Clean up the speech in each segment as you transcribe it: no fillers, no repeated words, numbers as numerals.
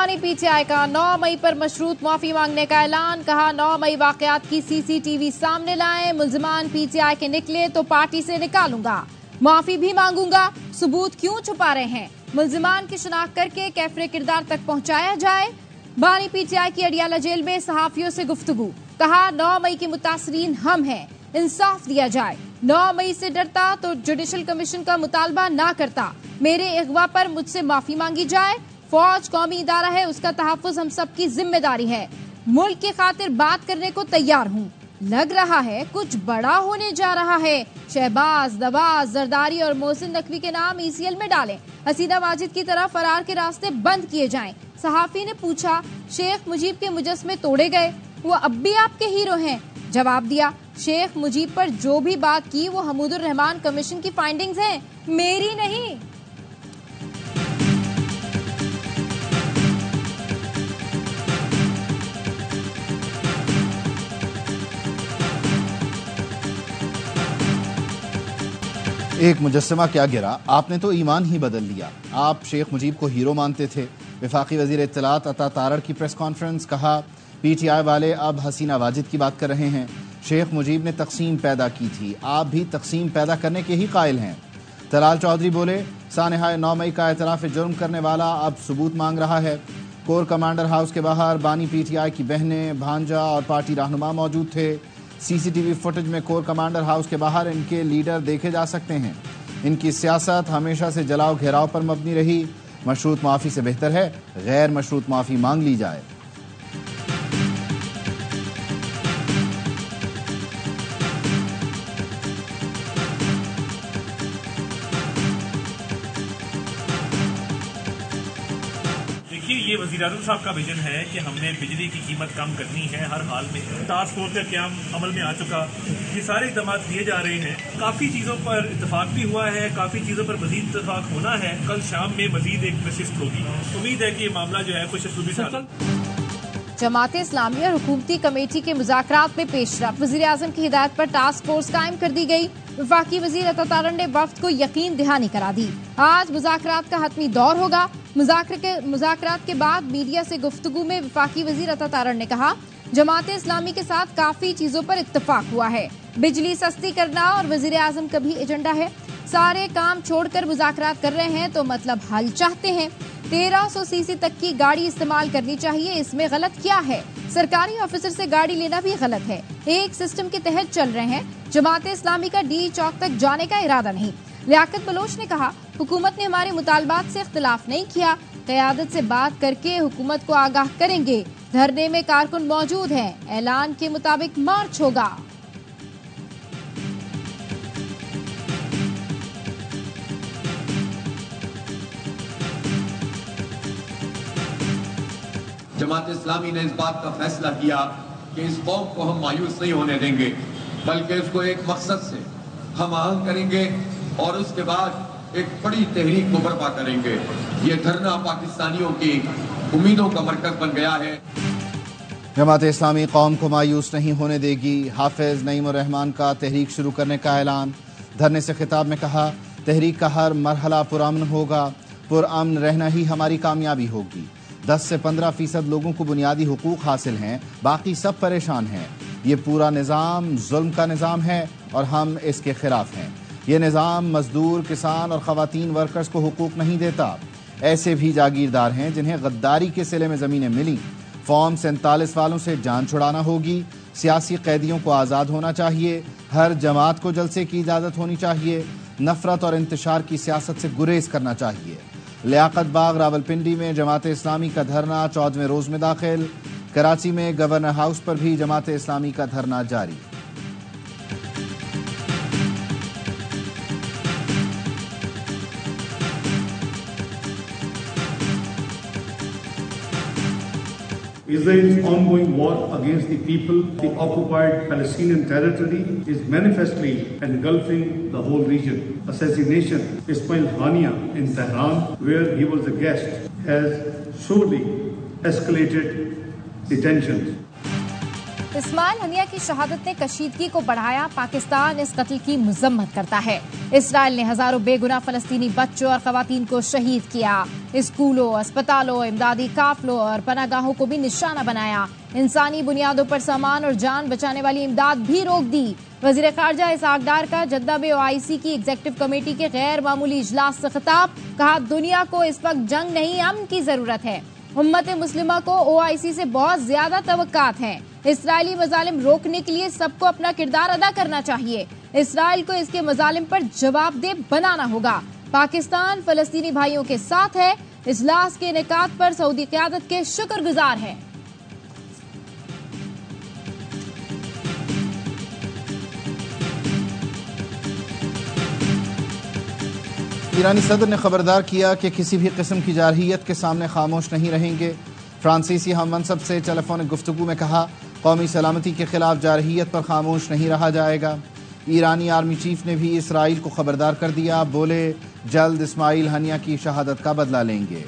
बानी पीटीआई का 9 मई पर मशरूत माफी मांगने का ऐलान। कहा 9 मई वाकयात की सीसीटीवी सामने लाएं, मुल्जिमान पीटीआई के निकले तो पार्टी से निकालूंगा, माफी भी मांगूंगा, सबूत क्यों छुपा रहे हैं, मुल्जिमान की शिनाख्त करके कैफरे किरदार तक पहुंचाया जाए। बानी पीटीआई की अडियाला जेल में सहाफियों से गुफ्तगू। कहा 9 मई के मुतासरीन हम हैं, इंसाफ दिया जाए। 9 मई से डरता तो जुडिशल कमीशन का मुतालबा ना करता, मेरे अगवा पर मुझसे माफी मांगी जाए। फौज कौमी इदारा है, उसका तहफ्फुज हम सबकी जिम्मेदारी है, मुल्क की खातिर बात करने को तैयार हूँ। लग रहा है कुछ बड़ा होने जा रहा है। शहबाज, नवाज, जरदारी और मोहसिन नकवी के नाम ईसीएल में डालें, हसीना वाजिद की तरह फरार के रास्ते बंद किए जाएं। सहाफी ने पूछा शेख मुजीब के मुजस्समे तोड़े गए, वो अब भी आपके हीरो हैं? जवाब दिया शेख मुजीब पर जो भी बात की वो हमीदुर रहमान कमीशन की फाइंडिंग्स हैं, मेरी नहीं। एक मुजस्समा क्या गिरा, आपने तो ईमान ही बदल लिया। आप शेख मुजीब को हीरो मानते थे। वफाकी वजीर इत्तलात अता तारड़ की प्रेस कॉन्फ्रेंस। कहा पीटीआई वाले अब हसीना वाजिद की बात कर रहे हैं। शेख मुजीब ने तकसीम पैदा की थी, आप भी तकसीम पैदा करने के ही कायल हैं। तलाल चौधरी बोले सानहाय 9 मई का एतराफ जुर्म करने वाला अब सबूत मांग रहा है। कोर कमांडर हाउस के बाहर बानी पीटीआई की बहनें, भांजा और पार्टी रहनुमा मौजूद थे। सीसीटीवी फुटेज में कोर कमांडर हाउस के बाहर इनके लीडर देखे जा सकते हैं। इनकी सियासत हमेशा से जलाओ घेराव पर मबनी रही। मशरूत माफ़ी से बेहतर है गैर मशरूत माफ़ी मांग ली जाए। ये वज़ीर-ए-आज़म साहब का विजन है कि हमने बिजली की कीमत कम करनी है हर हाल में। टास्क फोर्स का क्याम अमल में आ चुका, ये सारे इक़दाम दिए जा रहे हैं। काफ़ी चीज़ों पर इत्तेफाक भी हुआ है, काफ़ी चीज़ों पर मज़ीद इत्तेफाक होना है। कल शाम में मज़ीद एक नशिस्त होगी, उम्मीद है कि ये मामला जो है कुछ असलूबी साथ। जमात इस्लामी और हुकूमती कमेटी के मुज़ाकरात में पेशरफ। वज़ीर-ए-आज़म की हिदायत पर टास्क फोर्स कायम कर दी गई। वफाकी वज़ीर अता तारड़ ने वफ्द को यकीन दहानी करा दी। आज मुज़ाकरात का हतमी दौर होगा। मुज़ाकरात के बाद मीडिया से गुफ्तगू में वफाकी वज़ीर अता तारड़ ने कहा जमात इस्लामी के साथ काफ़ी चीज़ों पर इत्तफाक हुआ है। बिजली सस्ती करना और वज़ीर-ए-आज़म का भी एजेंडा है। सारे काम छोड़कर मुज़ाकरात कर रहे हैं तो मतलब हल चाहते हैं। 1300 सीसी तक की गाड़ी इस्तेमाल करनी चाहिए, इसमें गलत क्या है? सरकारी ऑफिसर से गाड़ी लेना भी गलत है। एक सिस्टम के तहत चल रहे हैं। जमात इस्लामी का डी चौक तक जाने का इरादा नहीं। लियाकत बलोच ने कहा हुकूमत ने हमारे मुतालबात से इख्तिलाफ नहीं किया, क़यादत से बात करके हुकूमत को आगाह करेंगे। धरने में कारकुन मौजूद हैं, ऐलान के मुताबिक मार्च होगा। जमात इस्लामी ने इस बात का फैसला किया कि इस कौम को हम मायूस नहीं होने देंगे, बल्कि इसको एक मकसद से हम आहंग करेंगे और उसके बाद एक बड़ी तहरीक को बर्पा करेंगे। ये धरना पाकिस्तानियों की उम्मीदों का मरकज बन गया है। जमात इस्लामी कौम को मायूस नहीं होने देगी। हाफिज नईम रहमान का तहरीक शुरू करने का ऐलान। धरने से खिताब में कहा तहरीक का हर मरहला पुरअमन होगा, पुरअमन रहना ही हमारी कामयाबी होगी। 10 से 15% लोगों को बुनियादी हुकूक हासिल हैं, बाकी सब परेशान हैं। ये पूरा निज़ाम जुल्म का निज़ाम है और हम इसके खिलाफ हैं। ये निज़ाम मजदूर, किसान और ख़वातीन वर्कर्स को हुकूक नहीं देता। ऐसे भी जागीरदार हैं जिन्हें गद्दारी के सिले में ज़मीनें मिली। फॉर्म 47 वालों से जान छुड़ाना होगी। सियासी कैदियों को आज़ाद होना चाहिए। हर जमात को जलसे की इजाज़त होनी चाहिए। नफरत और इंतशार की सियासत से गुरेज करना चाहिए। लियाकत बाग रावलपिंडी में जमात इस्लामी का धरना 14वें रोज में दाखिल। कराची में गवर्नर हाउस पर भी जमात इस्लामी का धरना जारी। Israel's ongoing war against the people of the occupied Palestinian territory is manifestly engulfing the whole region. Assassination of Ismail Hania in Tehran, where he was a guest, has surely escalated the tensions. Ismail Haniyeh की शहादत ने कशीदगी को बढ़ाया। पाकिस्तान इस कत्ल की मजम्मत करता है। इसराइल ने हजारों बेगुनाह फलस्तीनी बच्चों और खवातीन को शहीद किया। स्कूलों, अस्पतालों, इमदादी काफलों और पनागाहों को भी निशाना बनाया। इंसानी बुनियादों पर सामान और जान बचाने वाली इमदाद भी रोक दी। वजीर खारजा इसहाक डार का जद्दा में OIC की एग्जीक्यूटिव कमेटी के गैर मामूली इजलास से खिताब। कहा, दुनिया को इस वक्त जंग नहीं, अमन की जरूरत है। उम्मत मुस्लिमा को OIC से बहुत ज्यादा तवक्कात हैं। इसराइली मजालिम रोकने के लिए सबको अपना किरदार अदा करना चाहिए। इसराइल को इसके मजालिम पर जवाबदेह बनाना होगा। पाकिस्तान फलस्तीनी भाइयों के साथ है। इजलास के इनेकाद पर सऊदी क़यादत के शुक्रगुजार है। ईरानी सदर ने खबरदार किया कि किसी भी किस्म की जारहियत के सामने खामोश नहीं रहेंगे। फ्रांसीसी हम मनसब से टेलीफोनिक गुफ्तगू में कहा, कौमी सलामती के खिलाफ जारहियत पर खामोश नहीं रहा जाएगा। ईरानी आर्मी चीफ ने भी इसराइल को खबरदार कर दिया। बोले, जल्द इस्माइल हनिया की शहादत का बदला लेंगे।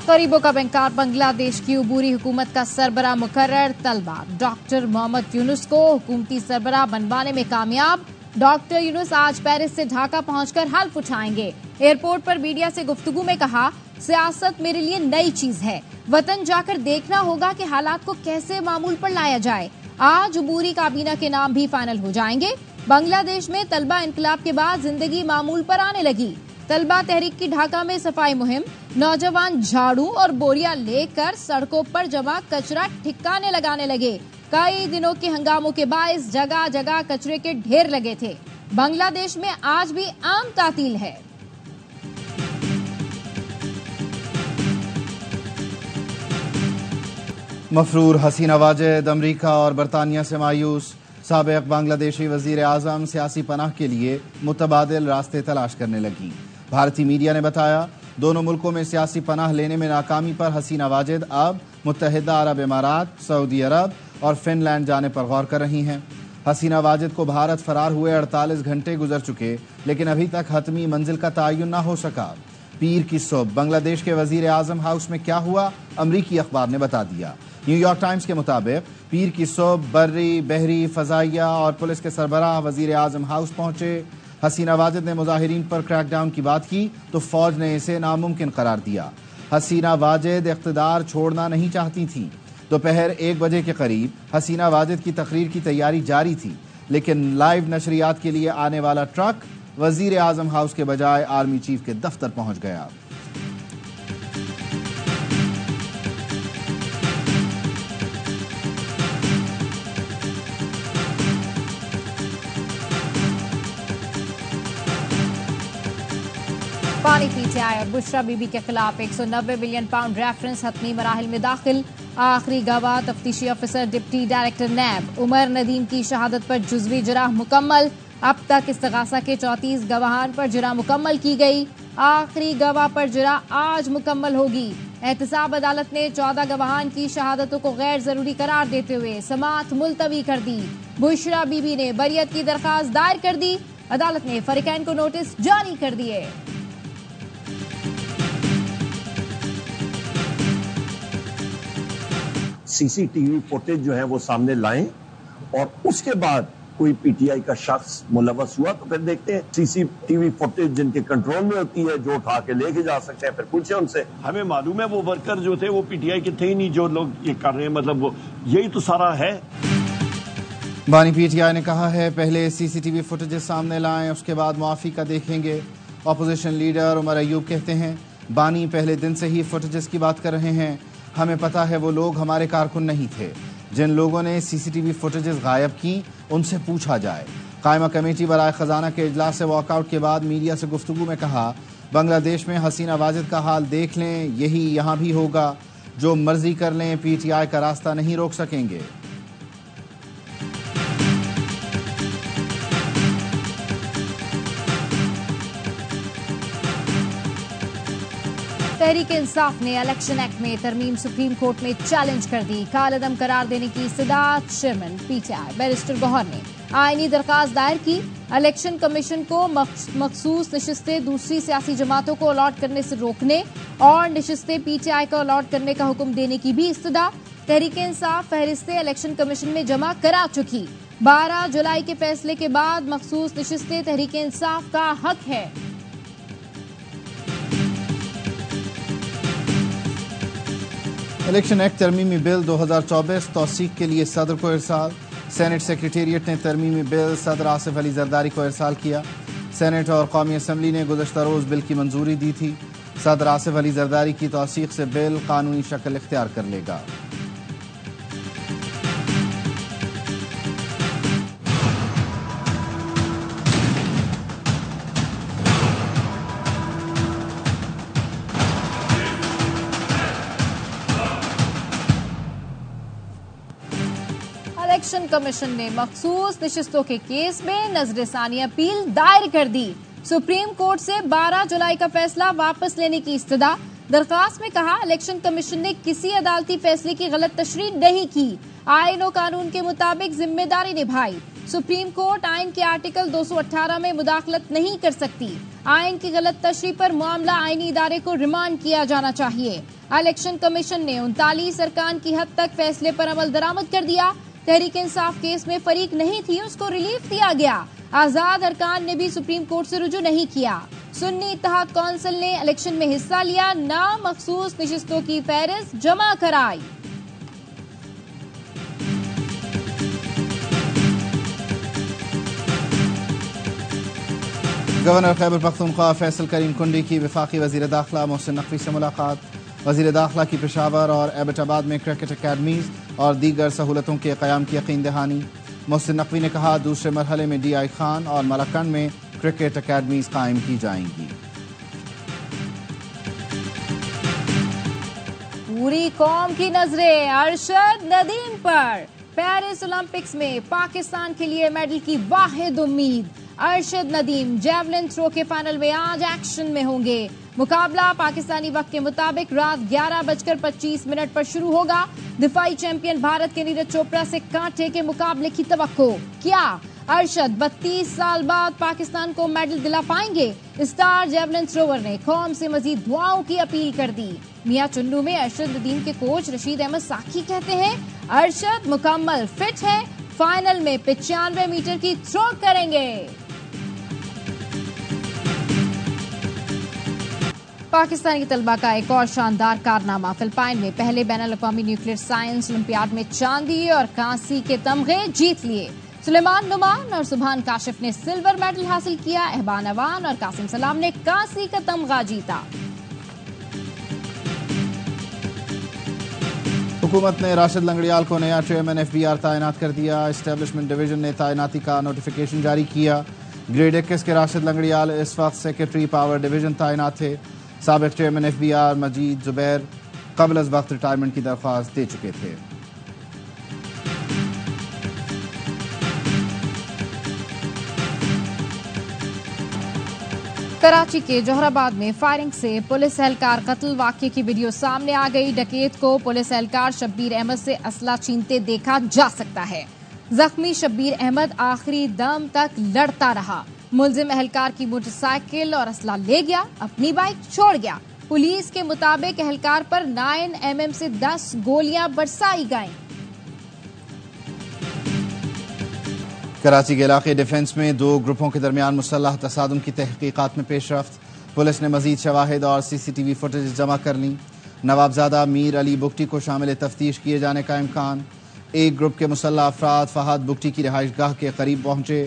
गरीबों का बैंकार बांग्लादेश की अबूरी हुकूमत का सरबरा मुकर्रर। तलबा डॉक्टर मोहम्मद यूनुस को हुकूमती सरबरा बनवाने में कामयाब। डॉक्टर यूनुस आज पेरिस से ढाका पहुंचकर हल्फ उठाएंगे। एयरपोर्ट पर मीडिया से गुफ्तगू में कहा, सियासत मेरे लिए नई चीज है। वतन जाकर देखना होगा कि हालात को कैसे मामूल पर लाया जाए। आज अबूरी काबीना के नाम भी फाइनल हो जाएंगे। बांग्लादेश में तलबा इनकलाब के बाद जिंदगी मामूल पर आने लगी। तलबा तहरीक की ढाका में सफाई मुहिम। नौजवान झाड़ू और बोरियां लेकर सड़कों पर जमा कचरा ठिकाने लगाने लगे। कई दिनों के हंगामों के बायस जगह जगह कचरे के ढेर लगे थे। बांग्लादेश में आज भी आम तातील है। मफरूर हसीना वाजिद अमरीका और बरतानिया से मायूस। साबिक बांग्लादेशी वजीर आजम सियासी पनाह के लिए मुतबादिल रास्ते तलाश करने लगी। भारतीय मीडिया ने बताया, दोनों मुल्कों में सियासी पनाह लेने में नाकामी पर हसीना वाजिद अब मुत्तहिदा अरब इमारात, सऊदी अरब और फिनलैंड जाने पर गौर कर रही हैं। हसीना वाजिद को भारत फरार हुए 48 घंटे गुजर चुके, लेकिन अभी तक हतमी मंजिल का तयन न हो सका। पीर की सुबह बांग्लादेश के वजीर आजम हाउस में क्या हुआ, अमरीकी अखबार ने बता दिया। न्यूयॉर्क टाइम्स के मुताबिक पीर की सुबह बर्री, बहरी, फजाइया और पुलिस के सरबराह वजीर आजम हाउस पहुंचे। हसीना वाजिद ने मुजाहिरीन पर क्रैकडाउन की बात की तो फौज ने इसे नामुमकिन करार दिया। हसीना वाजिद इख्तिदार छोड़ना नहीं चाहती थी। दोपहर 1 बजे के करीब हसीना वाजिद की तकरीर की तैयारी जारी थी, लेकिन लाइव नशरियात के लिए आने वाला ट्रक वजीर आजम हाउस के बजाय आर्मी चीफ के दफ्तर पहुंच गया। पानी PTI और बुशरा बीबी के खिलाफ 190 मिलियन पाउंड रेफरेंस हतमी मराहिल में दाखिल। आखिरी गवाह तफ्तीशी officer deputy director NAB Umar Nadeem की शहादत पर जुज़वी जराह मुकम्मल। अब तक इस्तगासा के 34 गवाहान पर जरा मुकम्मल की गई। आखिरी गवाह पर जरा आज मुकम्मल होगी। एहतसाब अदालत ने 14 गवाहान की शहादतों को गैर जरूरी करार देते हुए समाअत मुलतवी कर दी। बुशरा बीबी ने बरियत की दरखास्त दायर कर दी। अदालत ने फरीकैन को नोटिस जारी कर दिए। CCTV फुटेज जो है वो सामने लाएं और उसके बाद कोई PTI का शख्स मुलव्वस हुआ तो फिर देखते हैं। CCTV फुटेज जिनके कंट्रोल में होती है, जो उठा के लेके जा सकते हैं, फिर पूछे उनसे। हमें मालूम है वो वर्कर जो थे वो PTI के थे ही नहीं, जो लोग ये कर रहे हैं। मतलब वो यही तो सारा है। बानी PTI ने कहा है, पहले CCTV फुटेज सामने लाएं, उसके बाद मुआफी का देखेंगे। अपोजिशन लीडर उमर अयूब कहते हैं, बानी पहले दिन से ही फुटेज की बात कर रहे हैं। हमें पता है वो लोग हमारे कारकुन नहीं थे। जिन लोगों ने CCTV फुटेजेस गायब की उनसे पूछा जाए। कायमा कमेटी बराए खजाना के इजलास से वॉकआउट के बाद मीडिया से गुफ्तगू में कहा, बांग्लादेश में हसीना वाजिद का हाल देख लें, यही यहाँ भी होगा। जो मर्जी कर लें, PTI का रास्ता नहीं रोक सकेंगे। तहरीक इंसाफ ने इलेक्शन एक्ट में तरमीम सुप्रीम कोर्ट में चैलेंज कर दी। कालअदम करार देने की इस्तदाद चेयरमैन PTI बैरिस्टर गौहर ने आईनी दरखास्त दायर की। इलेक्शन कमीशन को मखसूस नशिस्तें दूसरी सियासी जमातों को अलॉट करने से रोकने और नशिस्तें पीटीआई को अलॉट करने का हुक्म देने की भी इस्तदा। तहरीक-ए-इंसाफ फहरिस्तें इलेक्शन कमीशन में जमा करा चुकी। 12 जुलाई के फैसले के बाद मखसूस नशिस्तें तहरीक-ए-इंसाफ का हक है। इलेक्शन एक्ट तरमीमी बिल 2024 तौसीक के लिए सदर को इरसाल। सेनेट सेक्रेटेरिएट ने तरमीमी बिल सदर आसिफ अली जरदारी को इरसाल किया। सेनेट और कौमी असम्बली ने गुज़श्ता रोज़ बिल की मंजूरी दी थी। सदर आसिफ अली जरदारी की तौसीक से बिल कानूनी शक्ल इख्तियार कर लेगा। इलेक्शन कमीशन ने मखसूस नशिस्तों के केस में नजरसानी अपील दायर कर दी। सुप्रीम कोर्ट से 12 जुलाई का फैसला वापस लेने की इस्तदा। दरखास्त में कहा, इलेक्शन कमीशन ने किसी अदालती फैसले की गलत तशरीह नहीं की, आईन और कानून के मुताबिक जिम्मेदारी निभाई। सुप्रीम कोर्ट आईन के आर्टिकल 218 में मुदाखलत नहीं कर सकती। आईन की गलत तशरीह पर मामला आईनी इदारे को रिमांड किया जाना चाहिए। इलेक्शन कमीशन ने 39 अरकान की हद तक फैसले पर अमल दरामद कर दिया। तहरीक इंसाफ केस में फरीक नहीं थी, उसको रिलीफ दिया गया। आजाद अरकान ने भी सुप्रीम कोर्ट से रुजू नहीं किया। सुन्नी इत्तेहाद कौंसिल ने इलेक्शन में हिस्सा लिया, नामखसूस नशिस्तों की फहरिस्त जमा कराई। गवर्नर खैबर पख्तूनख्वा फैसल करीम कुंडी की वफाकी वजीर दाखिला मोहसिन नकवी से मुलाकात। वजीर दाखिला की पेशावर और एबटाबाद में क्रिकेट अकेडमीज और दीगर सहूलतों के क़याम की यकीन दहानी। मोहसिन नकवी ने कहा, दूसरे मरहले में DI खान और मलाकंड में क्रिकेट अकेडमीज कायम की जाएंगी। पूरी कौम की नजरें अरशद नदीम पर। पेरिस ओलंपिक्स में पाकिस्तान के लिए मेडल की वाहिद उम्मीद। अरशद नदीम जेवलिन थ्रो के फाइनल में आज एक्शन में होंगे। मुकाबला पाकिस्तानी वक्त के मुताबिक रात 11:25 पर शुरू होगा। दिफाई चैंपियन भारत के नीरज चोपड़ा से कांटे के मुकाबले की तवक्को। क्या अरशद 32 साल बाद पाकिस्तान को मेडल दिला पाएंगे? स्टार जेवलिन थ्रोवर ने कौम से मजीद दुआओं की अपील कर दी। मियां चुन्नू में अरशद नदीम के कोच रशीद अहमद साकी कहते हैं, अरशद मुकम्मल फिट है, फाइनल में 95 मीटर की थ्रो करेंगे। पाकिस्तानी तलबा का एक और शानदार कारनामा। फिलिपाइन में पहले बैनुल-अक़वामी न्यूक्लियर साइंस ओलंपियाड में चांदी और कांसी के तमगे जीत लिए। सुलेमान नुमान और सुभान काशिफ ने सिल्वर मेडल हासिल किया। एहबान अवान और कासिम सलाम ने कांसी का तमगा जीता। हुकूमत ने राशिद लंगड़ियाल को नया चेयरमैन FBR तैनात कर दिया। एस्टेब्लिशमेंट डिवीजन ने तैनाती का नोटिफिकेशन जारी किया। ग्रेड 21 के राशिद लंगड़ियाल इस वक्त सेक्रेटरी पावर डिवीजन तैनात थे। साबिक चेयरमैन FBR मजीद जुबैर कबल अज वक्त रिटायरमेंट की दरख्वास्त दे चुके थे। कराची के जोहराबाद में फायरिंग से पुलिस एहलकार कत्ल वाक़े की वीडियो सामने आ गई। डकैत को पुलिस एहलकार शब्बीर अहमद से असला छीनते देखा जा सकता है। जख्मी शब्बीर अहमद आखिरी दम तक लड़ता रहा। मुलजिम एहलकार की मोटरसाइकिल और असला ले गया, अपनी बाइक छोड़ गया। पुलिस के मुताबिक एहलकार पर 9mm से 10 गोलियां बरसाई गईं। कराची के इलाके डिफेंस में 2 ग्रुपों के दरमियान मुसल्लह तसादुम की तहकीकात में पेशरफ्त। पुलिस ने मजीद शवाहिद और CCTV फुटेज जमा कर ली। नवाबजादा मीर अली बुगटी को शामिल तफ्तीश किए जाने का इम्कान। एक ग्रुप के मुसल्लह अफराद फहद बुगटी की रिहाइश गाह के करीब पहुंचे।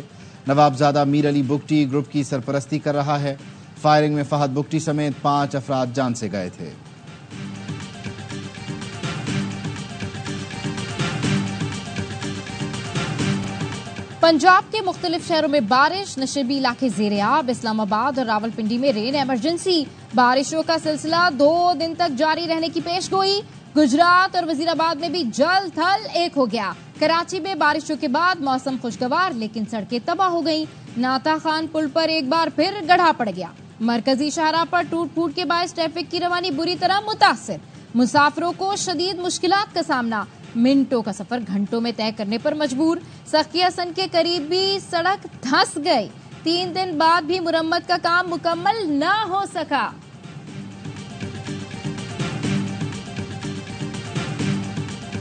नवाबजादा मीर अली बुगटी ग्रुप की सरपरस्ती कर रहा है। फायरिंग में फहद बुगटी समेत 5 अफराद जान से गए थे। पंजाब के मुख्तलिफ शहरों में बारिश, नशेबी इलाके ज़ेरे-आब। इस्लामाबाद और रावलपिंडी में रेन इमरजेंसी। बारिशों का सिलसिला 2 दिन तक जारी रहने की पेशगोई। गुजरात और वजीराबाद में भी जल थल एक हो गया। कराची में बारिशों के बाद मौसम खुशगवार, लेकिन सड़कें तबाह हो गईं। नाता खान पुल पर एक बार फिर गड्ढा पड़ गया। मरकजी शाहराह पर टूट फूट के बायस ट्रैफिक की रवानी बुरी तरह मुतासिर। मुसाफिरों को शदीद मुश्किलात का सामना। मिनटों का सफर घंटों में तय करने पर मजबूर। सखियासन के करीब भी सड़क धंस गई। 3 दिन बाद भी मुरम्मत का काम मुकम्मल न हो सका।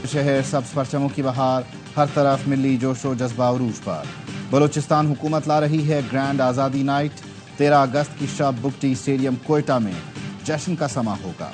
शहर सब्ज परचमों की बहार, हर तरफ मिली जोशो जज्बा उरूज पर। बलूचिस्तान हुकूमत ला रही है ग्रैंड आज़ादी नाइट। 13 अगस्त की शब बुगटी स्टेडियम कोयटा में जश्न का समा होगा।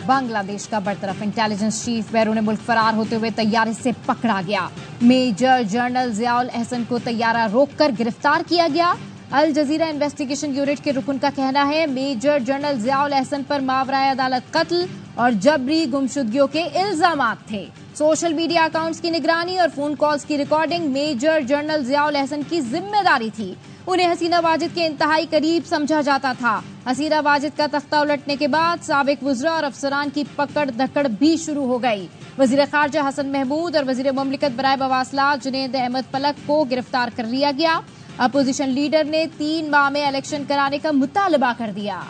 बांग्लादेश का बरतरफ इंटेलिजेंस चीफ बैरून मुल्क फरार होते हुए तैयारे से पकड़ा गया। मेजर जनरल जियाउल एहसन को तैयारा रोककर गिरफ्तार किया गया। अल जजीरा इन्वेस्टिगेशन यूनिट के रुकन का कहना है मेजर जनरल जियाउल एहसन पर मावराए अदालत कत्ल और जबरी गुमशुदगियों के इल्जामात थे। सोशल मीडिया अकाउंट्स की निगरानी और फोन कॉल्स की recording major general Ziaul Ahsan की जिम्मेदारी थी। उन्हें हसीना वाजिद के इंतहाई करीब समझा जाता था। हसीना वाजिद का तख्ता उलटने के बाद साबिक वुज़रा और अफसरान की पकड़ दकड़ भी शुरू हो गई। वजीर खारजा हसन महमूद और वजीर मुमलिकत बराए बवासलात जुनैद अहमद पलक को गिरफ्तार कर लिया गया। अपोजिशन लीडर ने 3 माह में इलेक्शन कराने का मुतालबा कर दिया।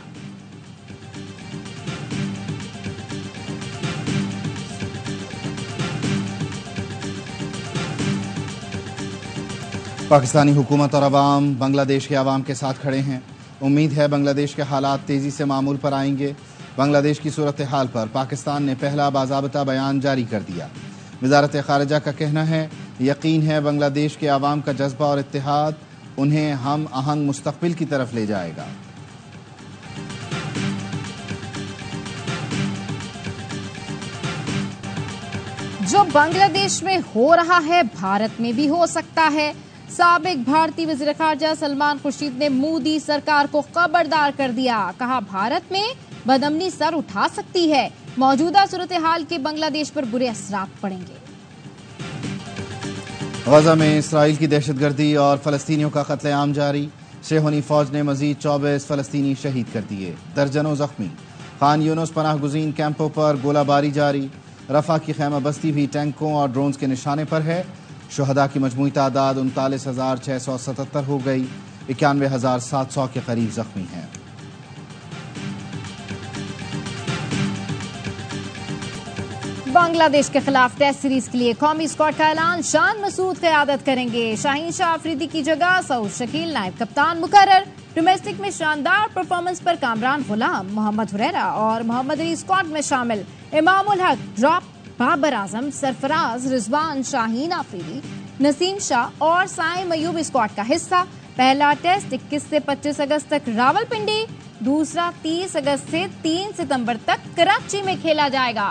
पाकिस्तानी हुकूमत और अवाम बांग्लादेश के अवाम के साथ खड़े हैं। उम्मीद है बांग्लादेश के हालात तेजी से मामूल पर आएंगे। बांग्लादेश की सूरत हाल पर पाकिस्तान ने पहला बाज़ाबता बयान जारी कर दिया। वजारत खारजा का कहना है यकीन है बांग्लादेश के अवाम का जज्बा और इत्तेहाद उन्हें हम आहंग मुस्तकबिल की तरफ ले जाएगा। जो बांग्लादेश में हो रहा है भारत में भी हो सकता है। साबिक भारतीय वज़ीर ख़ारजा सलमान खुर्शीद ने मोदी सरकार को खबरदार कर दिया। कहा भारत में बदअमनी सर उठा सकती है। मौजूदा सूरत हाल के बांग्लादेश पर बुरे असरात पड़ेंगे। गजा में इसराइल की दहशतगर्दी और फलस्तीनियों का कत्लेआम जारी। सेहोनी फौज ने मजीद 24 फलस्तीनी शहीद कर दिए, दर्जनों जख्मी। खान यूनुस पनाह गुज़ीन कैंपों पर गोलाबारी जारी। रफा की खैमा बस्ती भी टैंकों और ड्रोन्स के निशाने पर है। शुहदा की मजमूई तादाद 39,677 हो गई। 91,700 के करीब जख्मी हैं। बांग्लादेश के खिलाफ टेस्ट सीरीज के लिए कौमी स्क्वाड का ऐलान। शान मसूद क़यादत करेंगे। शाहीन शाह अफरीदी की जगह सऊद शकील नायब कप्तान मुकर्रर। डोमेस्टिक में शानदार परफॉर्मेंस पर कामरान गुलाम, मोहम्मद हुरैरा और मोहम्मद अली स्क्वाड में शामिल। इमाम उल हक, ड्रॉप, बाबर आजम, सरफराज, रिजवान, शाहीन आफरीदी, नसीम शाह और साइम अयूब स्क्वाड का हिस्सा। पहला टेस्ट 21 से 25 अगस्त तक रावलपिंडी, दूसरा 30 अगस्त से 3 सितंबर तक कराची में खेला जाएगा।